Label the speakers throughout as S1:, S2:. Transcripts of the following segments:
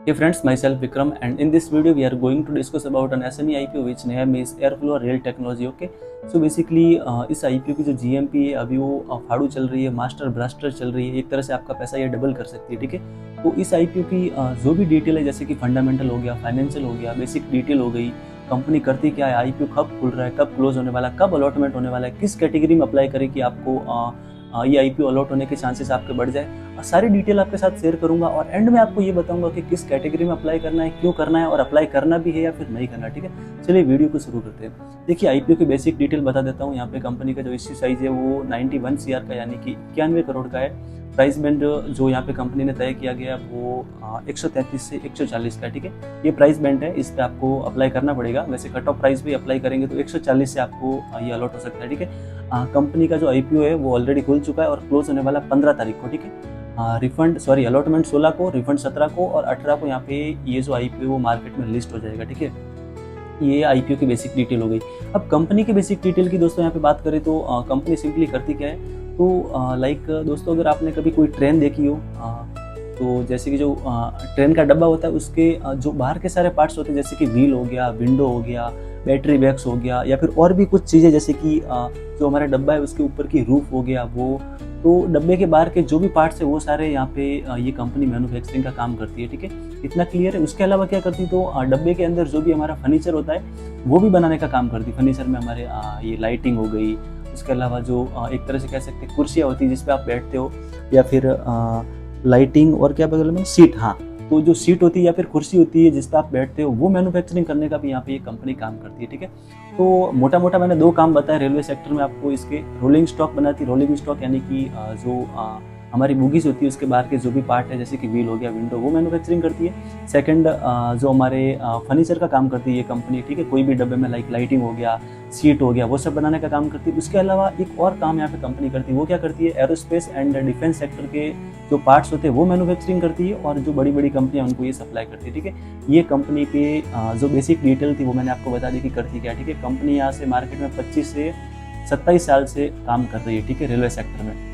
S1: Hey friends, myself Vikram, and in this video we are going to discuss about an SME IPO which name is Airflow Rail Technology. Okay, so basically इस IPO की जो GMP है अभी वो फाड़ू चल रही है, master blaster चल रही है। एक तरह से आपका पैसा ये डबल कर सकती है। ठीक है, तो इस IPO की जो भी डिटेल है, जैसे कि फंडामेंटल हो गया, फाइनेंशियल हो गया, बेसिक डिटेल हो गई, कंपनी करती क्या है, IPO कब खुल रहा है, कब क्लोज होने वाला है, कब अलॉटमेंट होने वाला है, किस कैटेगरी में अप्लाई करें कि आपको ये IPO अलॉट होने के चांसेस आपके बढ़ जाए, सारी डिटेल आपके साथ शेयर करूंगा। और एंड में आपको ये बताऊंगा कि किस कैटेगरी में अप्लाई करना है, क्यों करना है, और अप्लाई करना भी है या फिर नहीं करना। ठीक है, चलिए वीडियो को शुरू करते हैं। देखिए, IPO की बेसिक डिटेल बता देता हूँ। यहाँ पे कंपनी का जो इश्यू साइज है वो 91 CR का, यानी कि 91 करोड़ का है। प्राइस बैंड जो यहाँ पे कंपनी ने तय किया गया वो 133 से 140 का। ठीक है, ये प्राइस बैंड है, इस पर आपको अप्लाई करना पड़ेगा। वैसे कट ऑफ प्राइस भी अप्लाई करेंगे तो 140 से आपको ये अलॉट हो सकता है। ठीक है, कंपनी का जो IPO है वो ऑलरेडी खुल चुका है और क्लोज होने वाला 15 तारीख को। ठीक है, अलॉटमेंट 16 को, रिफंड 17 को और 18 को यहाँ पे ये जो IPO वो मार्केट में लिस्ट हो जाएगा। ठीक है, ये IPO की बेसिक डिटेल हो गई। अब कंपनी की बेसिक डिटेल की दोस्तों यहाँ पे बात करें तो कंपनी सिंपली करती क्या है, तो लाइक दोस्तों, अगर आपने कभी कोई ट्रेन देखी हो तो जैसे कि जो ट्रेन का डब्बा होता है उसके जो बाहर के सारे पार्ट्स होते हैं, जैसे कि व्हील हो गया, विंडो हो गया, बैटरी बैग्स हो गया, या फिर और भी कुछ चीज़ें, जैसे कि जो हमारा डब्बा है उसके ऊपर की रूफ हो गया, वो तो डब्बे के बाहर के जो भी पार्ट्स है वो सारे यहाँ पे ये कंपनी मैन्युफैक्चरिंग का काम करती है। ठीक है, इतना क्लियर है। उसके अलावा क्या करती, तो डब्बे के अंदर जो भी हमारा फर्नीचर होता है वो भी बनाने का काम करती है। फर्नीचर में हमारे ये लाइटिंग हो गई, उसके अलावा जो एक तरह से कह सकते हैं कुर्सियाँ होती है जिसपे आप बैठते हो, या फिर लाइटिंग, और क्या बगल में सीट, हाँ, तो जो सीट होती है या फिर कुर्सी होती है जिस पर आप बैठते हो वो मैन्युफैक्चरिंग करने का भी यहाँ पे ये कंपनी काम करती है। ठीक है, तो मोटा मोटा मैंने दो काम बताए। रेलवे सेक्टर में आपको इसके रोलिंग स्टॉक बनाती है। रोलिंग स्टॉक यानी कि जो हमारी बोगीज होती है उसके बाहर के जो भी पार्ट है, जैसे कि व्हील हो गया, विंडो, वो मैन्युफैक्चरिंग करती है। सेकंड, जो हमारे फर्नीचर का काम करती है ये कंपनी। ठीक है, कोई भी डब्बे में लाइक लाइटिंग हो गया, सीट हो गया, वो सब बनाने का काम करती है। उसके अलावा एक और काम यहाँ पे कंपनी करती है, वो क्या करती है, एरोस्पेस एंड डिफेंस सेक्टर के जो पार्ट्स होते हैं वो मैन्युफैक्चरिंग करती है, और जो बड़ी बड़ी कंपनियां उनको ये सप्लाई करती है। ठीक है, ये कंपनी पे जो बेसिक डिटेल थी वो मैंने आपको बता दी कि करती क्या। ठीक है, कंपनी यहाँ से मार्केट में 25 से 27 साल से काम कर रही है। ठीक है, रेलवे सेक्टर में।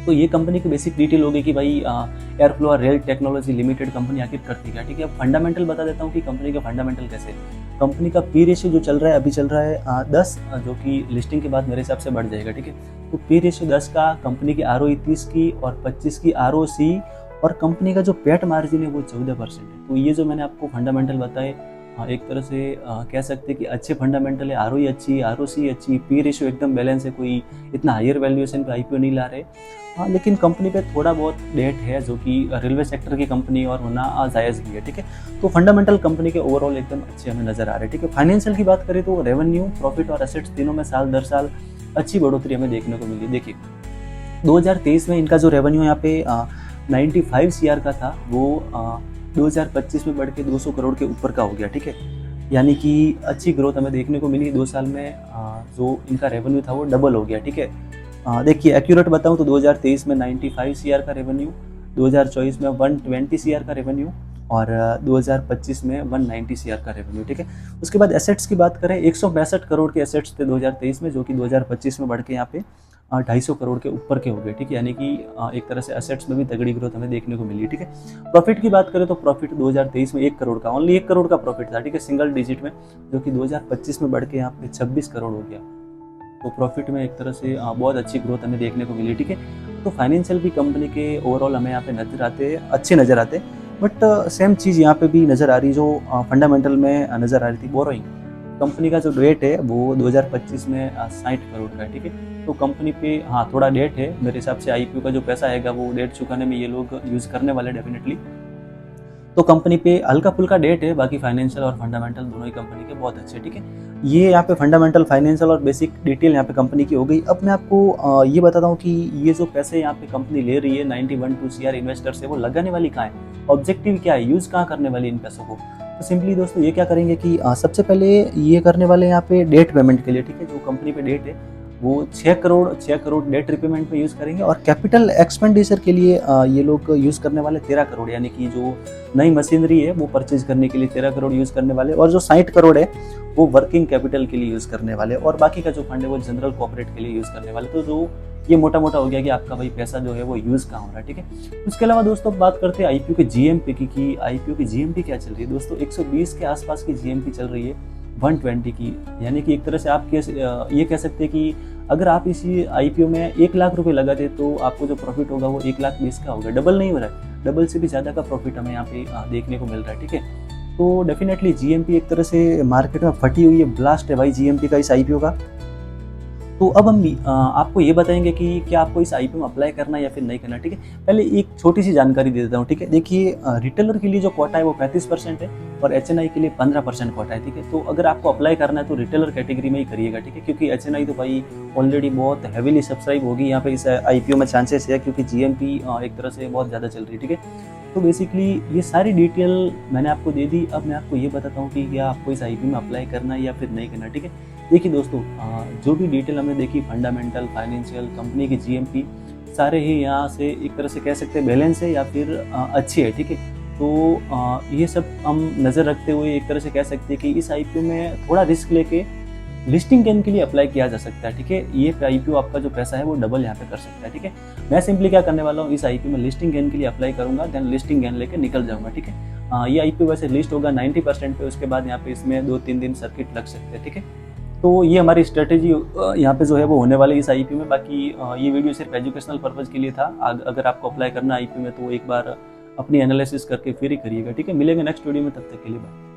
S1: तो ये कंपनी की बेसिक डिटेल हो गई कि भाई airflow rail technology limited company आखिर करती क्या। ठीक है, अब फंडामेंटल बता देता हूँ कि कंपनी का फंडामेंटल कैसे। कंपनी का पी रेशियो जो चल रहा है, अभी चल रहा है 10, जो कि लिस्टिंग के बाद मेरे हिसाब से बढ़ जाएगा। ठीक है, तो पी रेशियो 10 का, कंपनी की ROE 30 की और 25 की ROC, और कंपनी का जो पैट मार्जिन है वो 14% है। तो ये जो मैंने आपको फंडामेंटल बताए, एक तरह से कह सकते हैं कि अच्छे फंडामेंटल है। ROE अच्छी, ROC अच्छी, पी रेशियो एकदम बैलेंस है, कोई इतना हायर वैल्यूएशन पे IPO नहीं ला रहे। हाँ, लेकिन कंपनी पे थोड़ा बहुत डेट है जो कि रेलवे सेक्टर की कंपनी और होना जायज़ भी है। ठीक है, तो फंडामेंटल कंपनी के ओवरऑल एकदम अच्छे हमें नजर आ रहे हैं। ठीक है, फाइनेंशियल की बात करें तो रेवेन्यू, प्रॉफिट और एसेट्स तीनों में साल दर साल अच्छी बढ़ोतरी हमें देखने को मिली। देखिए, 2023 में इनका जो रेवेन्यू यहाँ पे 95 CR का था, वो 2025 में बढ़ के 200 करोड़ के ऊपर का हो गया। ठीक है, यानी कि अच्छी ग्रोथ हमें देखने को मिली। 2 साल में जो इनका रेवेन्यू था वो डबल हो गया। ठीक है, देखिए एक्यूरेट बताऊं तो 2023 में 95 CR का रेवेन्यू, 2024 में 120 CR का रेवेन्यू, और 2025 में 190 CR का रेवेन्यू। ठीक है, उसके बाद एसेट्स की बात करें, 162 करोड़ के एसेट्स थे 2023 में, जो कि 2025 में बढ़ के यहाँ पे 250 करोड़ के ऊपर के हो गए। ठीक है, यानी कि एक तरह से एसेट्स में भी तगड़ी ग्रोथ हमें देखने को मिली। ठीक है, प्रॉफिट की बात करें तो प्रॉफिट 2023 में 1 करोड़ का, ओनली 1 करोड़ का प्रॉफिट था। ठीक है, सिंगल डिजिट में, जो कि 2025 में बढ़ के यहाँ पे 26 करोड़ हो गया। तो प्रॉफिट में एक तरह से बहुत अच्छी ग्रोथ हमें देखने को मिली। ठीक है, तो फाइनेंशियल भी कंपनी के ओवरऑल हमें यहाँ पे नजर आते, अच्छे नजर आते। बट सेम चीज़ यहाँ पे भी नज़र आ रही, जो फंडामेंटल में नज़र आ रही थी, बोरोइंग। कंपनी का जो डेट है वो 2025 में 60 करोड़ का है। ठीक है, तो कंपनी पे हाँ थोड़ा डेट है। मेरे हिसाब से IPO का जो पैसा आएगा वो डेट चुकाने में ये लोग यूज़ करने वाले डेफिनेटली। तो कंपनी पे हल्का फुल्का डेट है, बाकी फाइनेंशियल और फंडामेंटल दोनों ही कंपनी के बहुत अच्छे। ठीक है, ये यहाँ पे फंडामेंटल, फाइनेंशियल और बेसिक डिटेल यहाँ पे कंपनी की हो गई। अब मैं आपको ये बताता हूँ कि ये जो पैसे यहाँ पे कंपनी ले रही है 91 CR इन्वेस्टर से, वो लगाने वाली कहाँ है, ऑब्जेक्टिव क्या है, यूज़ कहाँ करने वाली इन पैसों को। तो सिंपली दोस्तों ये क्या करेंगे कि सबसे पहले ये करने वाले यहाँ पे डेट पेमेंट के लिए। ठीक है, जो कंपनी पे डेट है वो 6 करोड़ डेट रिपेमेंट में यूज़ करेंगे, और कैपिटल एक्सपेंडिचर के लिए ये लोग यूज़ करने वाले 13 करोड़, यानी कि जो नई मशीनरी है वो परचेज करने के लिए 13 करोड़ यूज़ करने वाले, और जो 60 करोड़ है वो वर्किंग कैपिटल के लिए यूज़ करने वाले, और बाकी का जो फंड है वो जनरल कॉर्पोरेट के लिए यूज़ करने वाले। तो जो ये मोटा मोटा हो गया कि आपका भाई पैसा जो है वो यूज़ कहाँ हो रहा है, ठीक है। उसके अलावा दोस्तों बात करते हैं आईपीओ के जीएमपी की कि आईपीओ की जीएमपी क्या चल रही है दोस्तों। 120 के आसपास की जीएमपी चल रही है 120 की, यानी कि एक तरह से आप ये कह सकते हैं कि अगर आप इसी आईपीओ में 1 लाख रुपए लगाते तो आपको जो प्रॉफिट होगा वो 1,20,000 का होगा, डबल नहीं हो रहा है, डबल से भी ज़्यादा का प्रॉफिट हमें यहाँ पे देखने को मिल रहा है, ठीक है। तो डेफिनेटली जीएमपी एक तरह से मार्केट में फटी हुई है, ब्लास्ट है भाई जीएमपी का, इस आईपीओ का। तो अब हम आपको ये बताएंगे कि क्या आपको इस आईपीओ में अप्लाई करना है या फिर नहीं करना, ठीक है। पहले एक छोटी सी जानकारी दे देता हूँ, ठीक है। देखिए रिटेलर के लिए जो कोटा है वो 35% है और एचएनआई के लिए 15% कोटा है, ठीक है। तो अगर आपको अप्लाई करना है तो रिटेलर कैटेगरी में ही करिएगा, ठीक है, क्योंकि एचएनआई तो भाई ऑलरेडी बहुत हैवीली सब्सक्राइब होगी यहाँ पे इस आईपीओ में, चांसेस है, क्योंकि जीएमपी एक तरह से बहुत ज़्यादा चल रही है, ठीक है। तो बेसिकली ये सारी डिटेल मैंने आपको दे दी। अब मैं आपको ये बताता हूँ कि क्या आपको इस आईपीओ में अप्लाई करना है या फिर नहीं करना, ठीक है। देखिए दोस्तों, जो भी डिटेल हमने देखी, फंडामेंटल, फाइनेंशियल, कंपनी की जीएमपी, सारे ही यहाँ से एक तरह से कह सकते हैं बैलेंस है या फिर अच्छी है, ठीक है। तो ये सब हम नज़र रखते हुए एक तरह से कह सकते हैं कि इस आईपीओ में थोड़ा रिस्क लेके लिस्टिंग गेन के लिए अप्लाई किया जा सकता है, ठीक है। ये आईपीओ आपका जो पैसा है वो डबल यहाँ पे कर सकता है, ठीक है। मैं सिंपली क्या करने वाला हूँ, इस आईपीओ में लिस्टिंग गेन के लिए अप्लाई करूंगा, देन लिस्टिंग गेन लेके निकल जाऊंगा, ठीक है। ये आईपीओ वैसे लिस्ट होगा 90% पे, उसके बाद यहाँ पे इसमें 2-3 दिन सर्किट लग सकते हैं, ठीक है। तो ये हमारी स्ट्रेटेजी यहाँ पे जो है वो होने वाली है इस आईपीओ में। बाकी ये वीडियो सिर्फ एजुकेशनल पर्पज़ के लिए था। अगर आपको अप्लाई करना है आईपीओ में तो एक बार अपनी एनालिसिस करके फिर ही करिएगा, ठीक है। मिलेंगे नेक्स्ट वीडियो में, तब तक के लिए बाय।